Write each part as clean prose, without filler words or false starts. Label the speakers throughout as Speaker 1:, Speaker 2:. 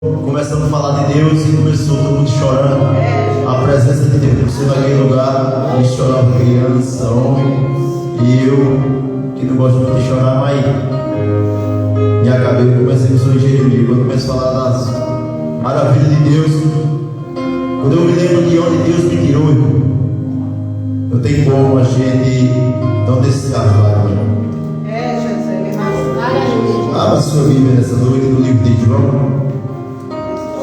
Speaker 1: Começando a falar de Deus e começou todo mundo chorando. A presença de Deus. Você naquele lugar e chorava criança, homem. E eu, que não gosto muito de chorar, mas me acabei. Comecei a sorrir Jeremias. Quando comecei a falar das maravilhas de Deus, quando eu me lembro de onde Deus me tirou, não tem como a gente não descer as lágrimas. Abra sua Bíblia nessa noite no livro de João.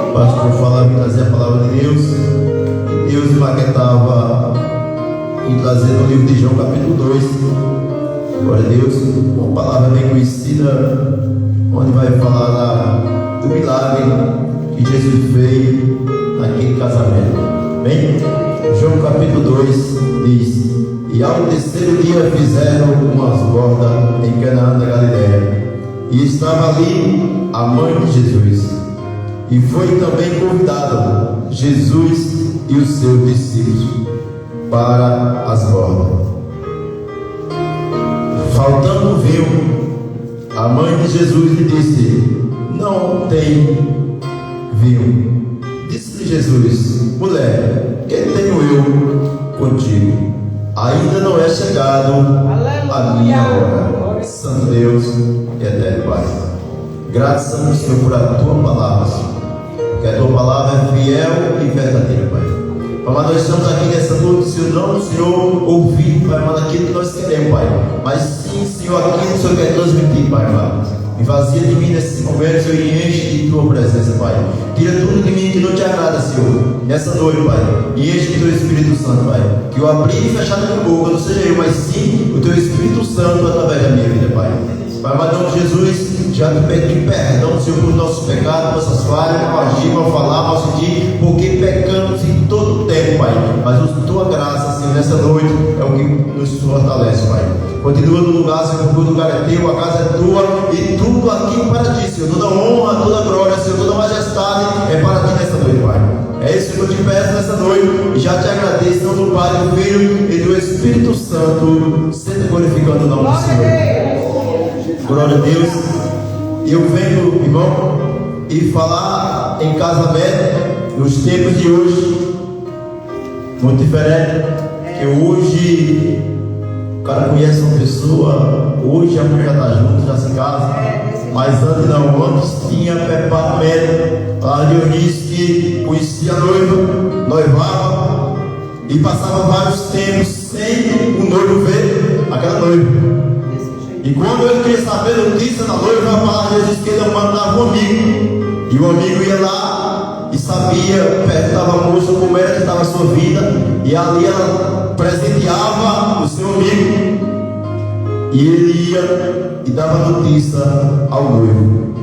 Speaker 1: O pastor falava em trazer a palavra de Deus, e Deus me maquetava em trazer no livro de João, capítulo 2. Glória a Deus, uma palavra bem conhecida, onde vai falar do milagre que Jesus fez naquele casamento. Bem, João capítulo 2 diz: E ao terceiro dia fizeram umas bordas em Canaã da Galileia, e estava ali a mãe de Jesus. E foi também convidado Jesus e os seus discípulos para as bordas. Faltando vinho, a mãe de Jesus lhe disse: Não tem vinho. Disse-lhe Jesus: Mulher, que tenho eu contigo? Ainda não é chegado a minha hora. Santo Deus e eterno Pai, graças ao Senhor por a tua palavra, Senhor. Que a tua palavra é fiel e verdadeira, Pai. Pai, nós estamos aqui nessa noite, Senhor, não, Senhor, ouvir, Pai, mas aquilo que nós queremos, Pai. Mas sim, Senhor, aquilo que o Senhor quer transmitir, Pai, Me vazia de mim nesse momento, Senhor, e enche de tua presença, Pai. Tira tudo de mim que não te agrada, Senhor, nessa noite, Pai. E enche de teu Espírito Santo, Pai. Que eu abrir e fechar a minha boca não seja eu, mas sim o teu Espírito Santo através da minha vida, Pai. Pai, mas não, Jesus, já te pedi perdão, Senhor, por nossos pecados, nossas falhas, mal agir, mal falar, mal sentir, porque pecamos em todo o tempo, Pai. Mas a tua graça, Senhor, nessa noite é o que nos fortalece, Pai. Continua no lugar, Senhor, porque o lugar é teu, a casa é tua, e tudo aqui para ti, Senhor. Toda honra, toda glória, Senhor, toda majestade é para ti nessa noite, Pai. É isso que eu te peço nessa noite, e já te agradeço, em nome do Pai, do Filho e do Espírito Santo, sempre glorificando o nome do Senhor. Glória a Deus. Eu venho, irmão, e falar em casamento nos tempos de hoje, muito diferente. Que hoje o cara conhece uma pessoa, hoje a mulher já está junto, já se casa. Mas antes não, antes tinha preparamento. A Deus disse que conhecia a noiva, noivava e passava vários tempos sem o noivo ver aquela noiva. E quando ele queria saber a notícia da noiva, a palavra de Jesus que ele mandava um amigo. E o amigo ia lá e sabia, perguntava a moça como era que estava a sua vida. E ali ela presenteava o seu amigo. E ele ia e dava notícia ao noivo.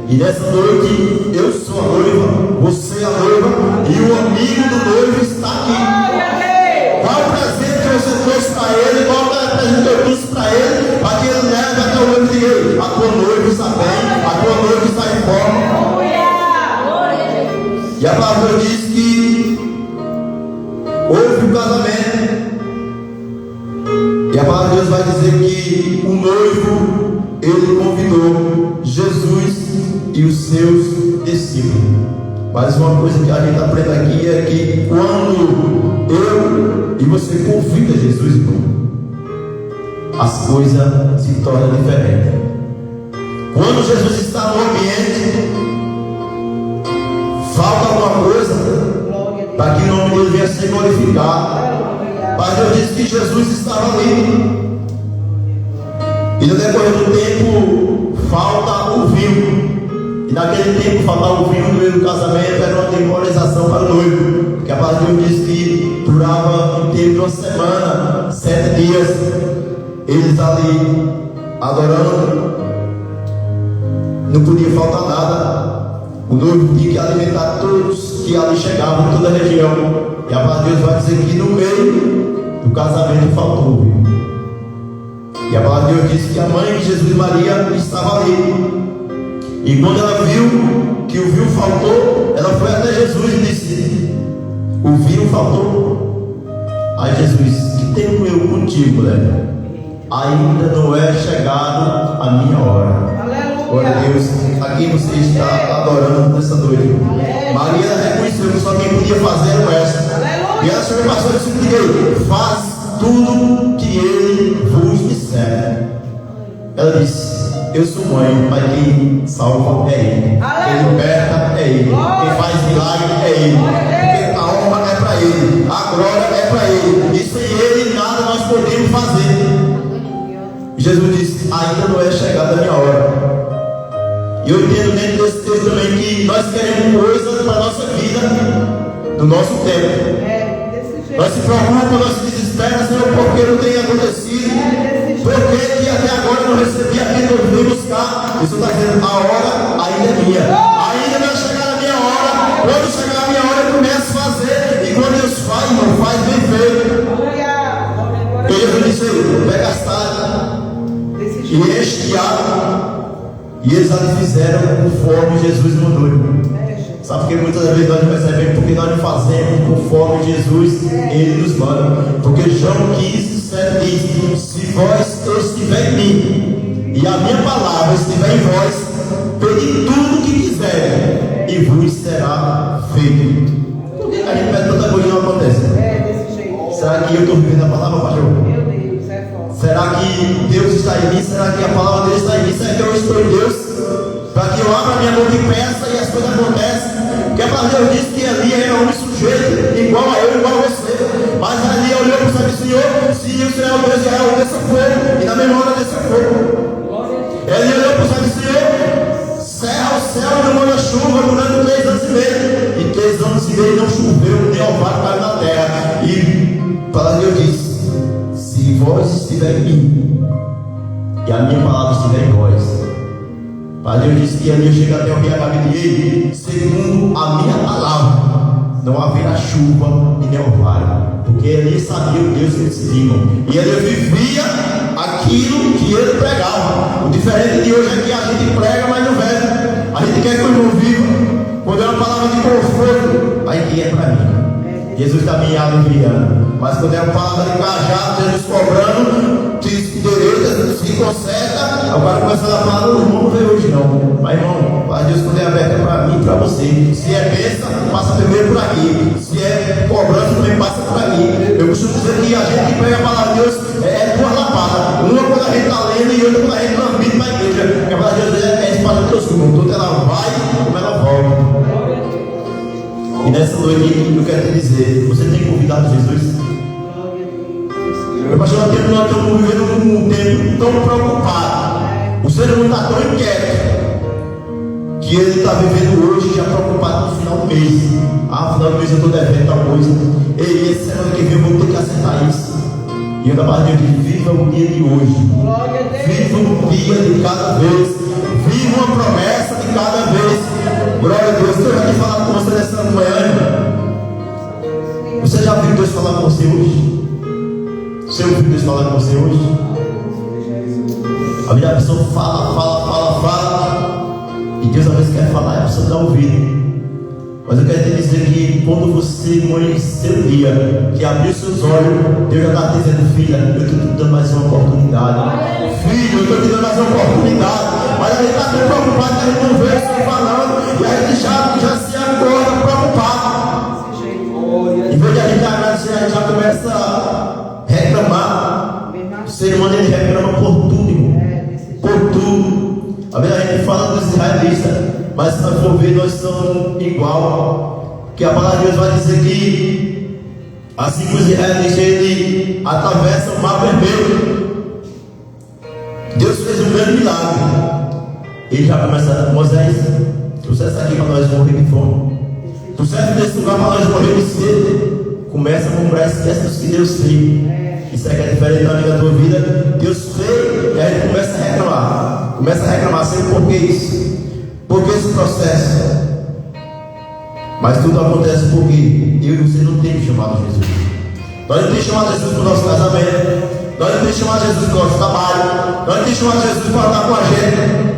Speaker 1: E nessa noite, eu sou a noiva, você é a noiva, e o amigo do noivo está aqui. Qual o presente que você trouxe para ele? Qual o presente que eu trouxe para ele? Para que ele leve até o noivo de ele. A tua noiva está bem, a tua noiva está em forma. E a palavra diz que houve um casamento. E a palavra de Deus vai dizer que o noivo, ele convidou Jesus e os seus discípulos. Mas uma coisa que a gente aprende aqui é que quando eu e você convida Jesus, irmão, as coisas se tornam diferentes. Quando Jesus está no ambiente, falta alguma coisa para que o nome dele venha a ser glorificado. Mas Deus disse que Jesus estava ali. E no decorrer do tempo falta o vinho. E naquele tempo faltar o vinho no meio do casamento era uma temporização para o noivo. Porque a palavra de Deus diz que durava em tempo de uma semana, 7 dias. Eles ali adorando, não podia faltar nada. O noivo tinha que alimentar todos que ali chegavam, em toda a região. E a palavra de Deus vai dizer que no meio do casamento faltou o vinho. E a palavra de Deus diz que a mãe de Jesus e Maria estava ali. E quando ela viu que o vinho faltou, ela foi até Jesus e disse: o vinho faltou. Aí Jesus: que tenho eu contigo, mulher? Ainda não é chegado a minha hora. Glória a Deus. a quem você está adorando nessa noite. Maria reconheceu que só quem podia fazer era o mestre. E ela chegou e passou e disse: faz tudo que ele vos disser. Ela disse: eu sou mãe, mas quem salva é ele. Quem liberta é ele. Quem faz milagre é ele. Porque a honra é para ele. A glória é para ele. E sem ele nada nós podemos fazer. Jesus disse: ainda não é chegada a minha hora. E eu entendo dentro desse texto também que nós queremos coisas para a nossa vida, no nosso tempo. Nós se preocupamos, nós se desesperamos, Senhor, porque não tem acontecido. Porque que até agora eu não recebi aquilo que eu vim buscar. Isso está dizendo: a hora ainda é minha. Ainda não é chegar a minha hora. Quando chegar a minha hora, eu começo a fazer. E quando Deus faz, não faz bem feito. E Jesus disse: pega as talhas e enche de água. E eles ali fizeram conforme Jesus mandou, irmão. Sabe por que muitas vezes nós não percebemos? Porque nós não fazemos conforme Jesus ele nos manda. Porque João 15:7 diz: se vós estiver em mim e a minha palavra estiver em vós, pedi tudo o que quiserem e vos será feito. Por que a gente pede tanta coisa e não acontece? Será que eu estou vivendo a palavra, pastor? Será que Deus está em mim? Será que a palavra dele está em mim? Será que eu estou em Deus? Para que eu abra a minha boca e peça e as coisas acontecem. Porque a palavra de Deus diz que ali era um sujeito igual a eu, igual a você. Mas ali olhou para o Senhor: se o Senhor é o Deus de Israel, desça fogo. E na mesma hora desceu fogo. Ele olhou para o Senhor: cerra o céu e não manda chuva durante 3 anos e meio. E 3 anos e meio não choveu, nem orvalho caiu na terra. E a palavra de Deus diz: se vós estiver em mim e a minha palavra estiver em vós. Pai, Deus disse que ali eu chego até o rio Gabriel, segundo a minha palavra, não haverá chuva e nem orvalho. Porque ele sabia o Deus que eles vivam. E ele vivia aquilo que ele pregava. O diferente de hoje é que a gente prega, mas não vive. A gente quer que o irmão viva. Quando é uma palavra de conforto, aí que é para mim. Jesus está me aliviando. Mas quando é uma palavra de cajado, Jesus cobrando, se endireita, se conserta. Agora começa a falar: o irmão não veio hoje não. Mas irmão, a Deus quando é aberto é para mim e para você. Se é bênção, passa primeiro por aqui. Se é cobrança, também passa por aqui. Eu costumo dizer que a gente que pega a palavra de Deus é duas lapadas. Uma quando a gente está lendo e outra quando a gente não vive para a igreja. Porque a palavra de Deus é espada de Deus. Tanto ela vai como ela volta. E nessa noite eu quero te dizer: você tem convidado Jesus? Meu pastor, nós estamos vivendo num tempo tão preocupado. O ser humano está tão inquieto que ele está vivendo hoje já preocupado no final do mês. No final do mês eu estou devendo tal coisa. E essa semana que vem eu vou ter que acertar isso. E eu da parte de Deus: viva o dia de hoje. Viva um dia de cada vez. Viva uma promessa de cada vez. Glória a Deus. Eu já tenho falado com você nessa manhã. Você já viu Deus falar com você hoje? Você ouviu Deus falar com você hoje? A minha pessoa fala. E Deus às vezes quer falar e a pessoa dá ouvido. Mas eu quero te dizer que quando você amanhecer o dia, que abriu seus olhos, Deus já está dizendo: filha, eu estou te dando mais uma oportunidade. Filho, eu estou te dando mais uma oportunidade. Mas a gente está tão preocupado que a gente não vê o Senhor falando. E a gente já se acorda preocupado. Em vez de a gente agradecer, a gente já começa a reclamar. O ser humano ele reclama por tudo, irmão. Por tudo. A gente fala dos israelitas, mas se nós for ver, nós somos igual. Que a palavra de Deus vai dizer que assim que os israelitas ele atravessa o mar vermelho, Deus fez um grande milagre. Ele já começa: Moisés, trouxe essa aqui para nós morrer de fome. Trouxe desse lugar para nós morrer de sede. Começa a murmurar, esquece dos que Deus fez. Isso é que é diferente da tua vida. Deus fez e a gente começa a reclamar. Começa a reclamar sempre: por que isso? Por que esse processo? Mas tudo acontece porque eu e você não temos chamado Jesus. Nós não temos chamado Jesus para o nosso casamento. Nós não temos chamado Jesus para o nosso trabalho. Nós não temos chamado Jesus para andar com a gente.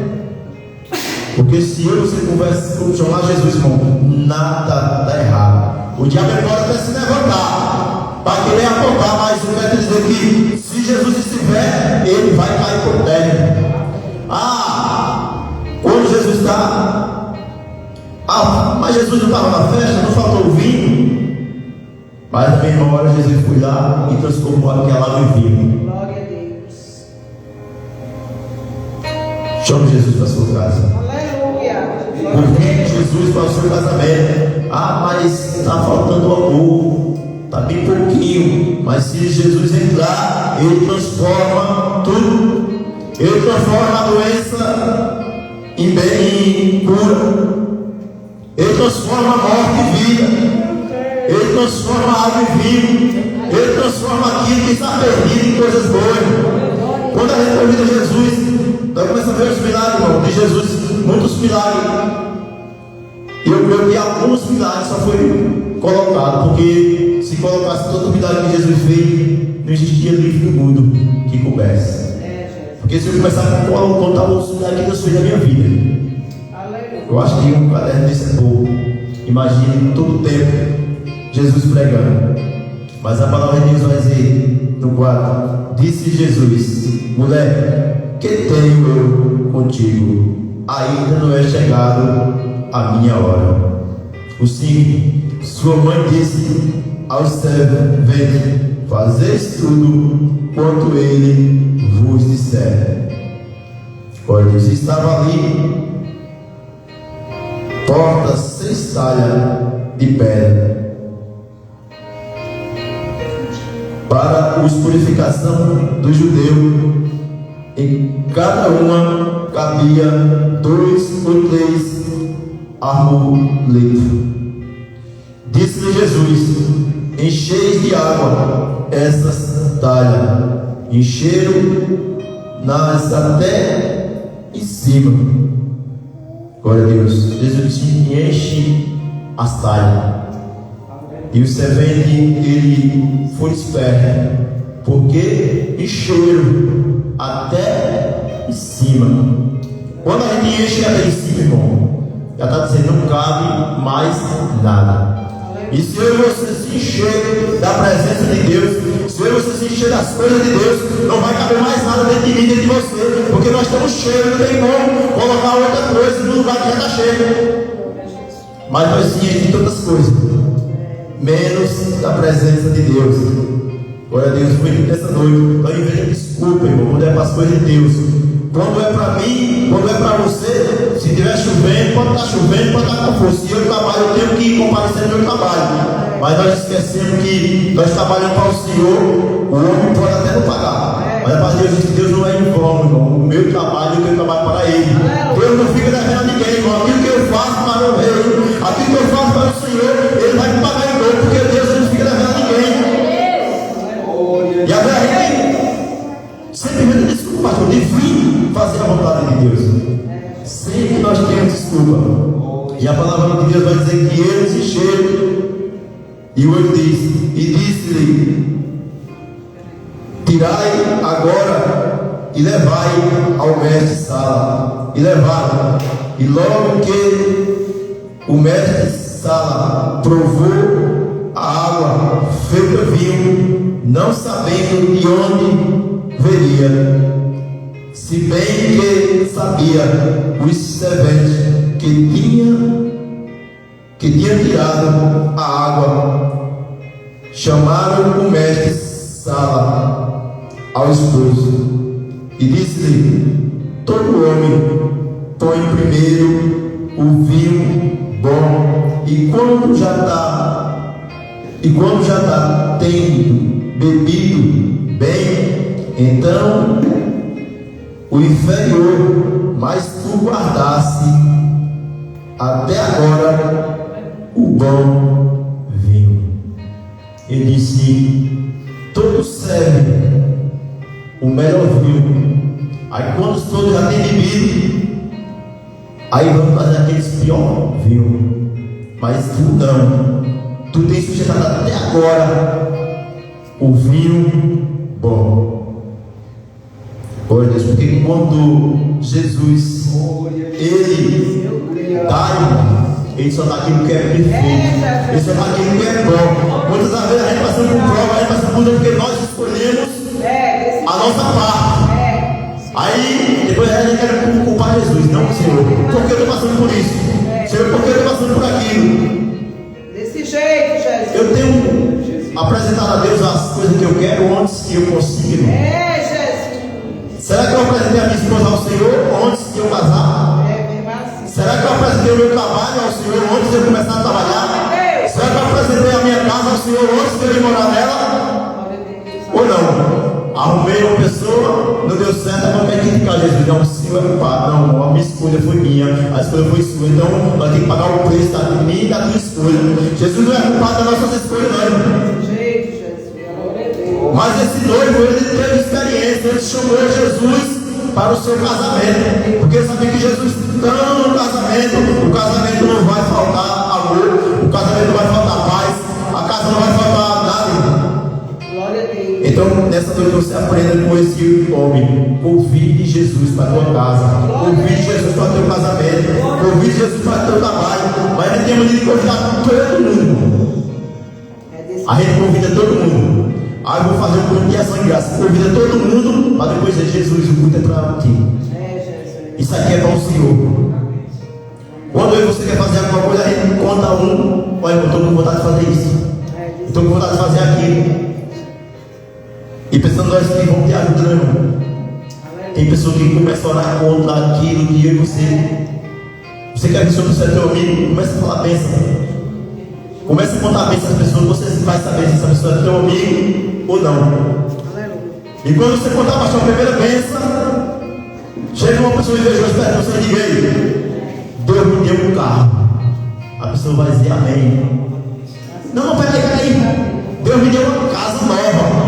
Speaker 1: Porque se eu e você conversa com chamar Jesus, irmão, nada está errado. O diabo pode até se levantar para querer apontar, mas eu quero dizer que se Jesus estiver, ele vai cair por terra. Quando onde Jesus está. Ah, mas Jesus não estava na festa, não faltou o vinho. Mas na mesma hora Jesus foi lá e transformou aquela água em vinho.
Speaker 2: Glória a Deus.
Speaker 1: Chame Jesus para sua casa.
Speaker 2: Aleluia.
Speaker 1: Convide Jesus para o seu casamento. Ah, mas está faltando amor. Está bem pouquinho. Mas se Jesus entrar, Ele transforma tudo. Ele transforma a doença em bem, em cura. Ele transforma a morte em vida. Ele transforma a água em vinho. Ele transforma aquilo que está perdido em coisas boas. Quando a gente convida Jesus, nós começamos a ver os milagres, irmão, de Jesus, muitos milagres. E eu creio que alguns milagres só foi colocado, porque se colocasse todo o milagre que Jesus fez, não existia livro do mundo que coubesse. Porque se eu começar a contar os milagres que Deus fez na minha vida, eu acho que um caderno desse é pouco. Imagine todo o tempo Jesus pregando. Mas a palavra de Deus vai dizer no 4: disse Jesus: mulher, que tenho eu contigo? Ainda não é chegado a minha hora. O 5: sua mãe disse aos servos: vede, fazeis tudo quanto ele vos disser. Olha, Deus estava ali, portas 6 talhas de pedra, para os purificação do judeu. Em cada uma cabia 2 ou 3 amuletos. Disse-lhe Jesus: encheis de água essas talhas. Encheram nas até em cima. Glória a Deus. Jesus disse: enche as talhas. E o servente, ele foi esperto, porque encheram até em cima. Quando a gente enche até em cima, irmão, já está dizendo, não cabe mais nada. E se eu e você se encher da presença de Deus, se eu e você se encher das coisas de Deus, não vai caber mais nada dentro de mim, dentro de você, porque nós estamos cheios, não tem como colocar outra coisa no lugar que já está cheio. Mas nós sim enchemos de tantas coisas, menos da presença de Deus. Glória a Deus. Foi nessa noite, não invente desculpa, irmão, quando é para as coisas de Deus. Quando é para mim, quando é para você, se estiver chovendo, pode estar chovendo, pode estar com força. Se eu trabalho, eu tenho que comparecer no meu trabalho. Mas nós esquecemos que nós trabalhamos para o Senhor, o homem pode até não pagar. Mas é para Deus, que Deus não é em vão, irmão. O meu trabalho, eu trabalho para Ele. Deus não fica devendo a ninguém, irmão. Aquilo que eu faço para o Rei, aquilo que eu faço para o Senhor, Ele vai me pagar em dobro, porque Deus não fica devendo a ninguém. E a gente sempre desculpa, pastor, de vir fazer a vontade de Deus. Sempre nós temos desculpa. E a palavra de Deus vai dizer que eles encheram. E o 8 diz: e disse-lhe: tirai agora e levai ao mestre Sala. E levaram. E logo que o mestre Sala provou a água feita vinho, não sabendo de onde veria, se bem que sabia os serventes que tinha tirado a água, chamaram o mestre Sala ao esposo e disse-lhe: todo homem põe primeiro o vinho bom, e quando já está tendo bebido bem, então o inferior, mas tu guardasse até agora o bom vinho. Ele disse: todos servem o melhor vinho. Aí quando todos já têm bebido, aí vamos fazer aqueles pior vinho. Mas tu não, tu tens sustentado até agora o vinho bom. Glória a Deus, porque quando Jesus, Ele dá, Ele só dá aquilo que é perfeito, Ele só dá aquilo que é bom. Muitas vezes a gente passando por prova, a gente passa por porque nós escolhemos a nossa parte. Aí, depois a gente quer culpar Jesus. Não, Senhor, por que eu estou passando por isso? Senhor, por que eu estou passando por aquilo?
Speaker 2: Desse jeito, Jesus.
Speaker 1: Eu tenho apresentado a Deus as coisas que eu quero antes que eu consiga.
Speaker 2: Jesus.
Speaker 1: Será que eu apresentei a minha esposa ao Senhor antes de eu casar?
Speaker 2: Mesmo assim.
Speaker 1: Será que eu apresentei o meu trabalho ao Senhor antes de eu começar a trabalhar? Será que eu apresentei a minha casa ao Senhor antes de eu ir morar nela? Ou não? Arrumei uma pessoa, não deu certo, agora vai criticar Jesus. Não, o Senhor é culpado. Não, a minha escolha foi minha, a escolha foi sua. Então, nós temos que pagar o preço da minha e da tua escolha. Jesus não é culpado das nossas escolhas, não. Mas esse noivo, ele teve experiência, ele chamou Jesus para o seu casamento, porque ele sabia que Jesus estando no casamento, o casamento não vai faltar amor, o casamento não vai faltar paz, a casa não vai faltar nada.
Speaker 2: Glória a Deus.
Speaker 1: Então, nessa noite você aprenda com esse homem. Convide Jesus para a tua casa, convide Jesus para o teu casamento, convide Jesus para o teu trabalho. Mas a gente tem maneira de convidar todo mundo. A gente convida todo mundo. Aí eu vou fazer um culto de ação de graça. Convida todo mundo, mas depois dizer, Jesus, o culto é para ti. Isso aqui é para o Senhor. Quando você quer fazer alguma coisa, a gente conta um. Olha, eu estou com vontade de fazer isso. Estou com vontade de fazer aquilo. E pensando nós que vamos te ajudando. Tem pessoas que começam a orar contra aquilo que eu e você. Você quer que o Senhor seja teu amigo? Começa a falar bênção. Começa a contar a bênção às pessoas. Você vai saber se essa pessoa é teu amigo ou não. E quando você contar a primeira bênção, chega uma pessoa invejosa perto de você e diga: ei, Deus me deu um carro. A pessoa vai dizer amém. Não, peraí. Deus me deu uma casa nova.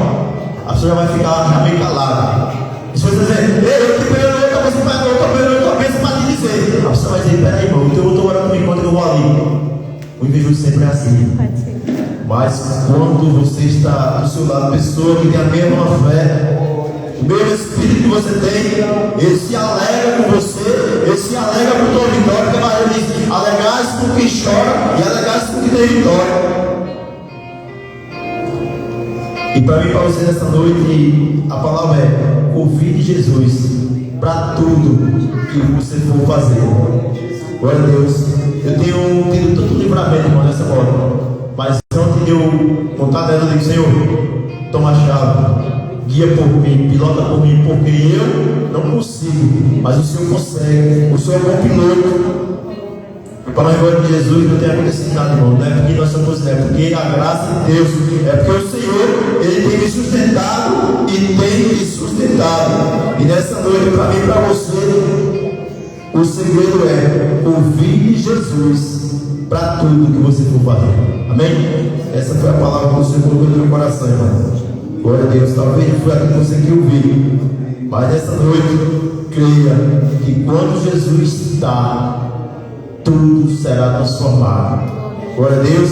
Speaker 1: A pessoa já vai ficar bem calada. E se você dizer: ei, eu te peguei outra bênção para te dizer, a pessoa vai dizer: peraí, irmão, eu estou orando por enquanto que eu vou ali. O invejoso sempre é assim. Mas quando você está do seu lado, pessoa que tem a mesma fé, o mesmo espírito que você tem, ele se alegra com você, ele se alegra com tua vitória, porque a Bíblia diz: alegais com quem chora e alegais com quem tem vitória. E para mim, para você nessa noite, a palavra é: convide Jesus para tudo que você for fazer. Glória a Deus. Eu tenho tido tanto livramento, irmão, nessa hora. Mas antes de eu contar dela, eu digo: Senhor, toma a chave, guia por mim, pilota por mim, porque eu não consigo, mas o Senhor consegue. O Senhor é bom piloto. Para a glória de Jesus não tem acontecido nada, irmão. Não é porque nós somos, é porque a graça de Deus, é porque o Senhor, Ele tem me sustentado e tem me sustentado. E nessa noite, para mim e para você, o segredo é ouvir Jesus para tudo que você for fazer. Amém? Essa foi a palavra que o Senhor colocou no meu coração, irmão. Glória a Deus. Talvez não foi aquilo que você queria ouvir, mas nessa noite, creia que quando Jesus está, tudo será transformado. Glória a Deus.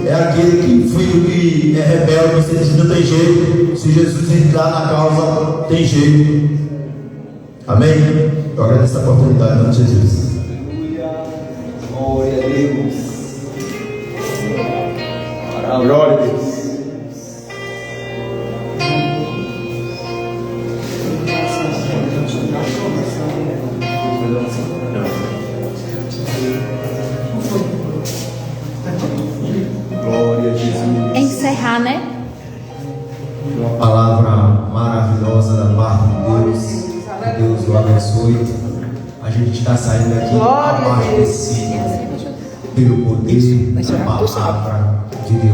Speaker 1: É aquele que filho que é rebelde, você diz: não tem jeito. Se Jesus entrar na causa, tem jeito. Amém? Eu agradeço a oportunidade em nome de Jesus.
Speaker 3: Glória a Deus. Glória a Deus. Glória a Jesus.
Speaker 4: Encerrar, né?
Speaker 3: Uma palavra maravilhosa da parte de Deus. Que Deus o abençoe. A gente está saindo aqui abastecido pelo poder da palavra de Deus.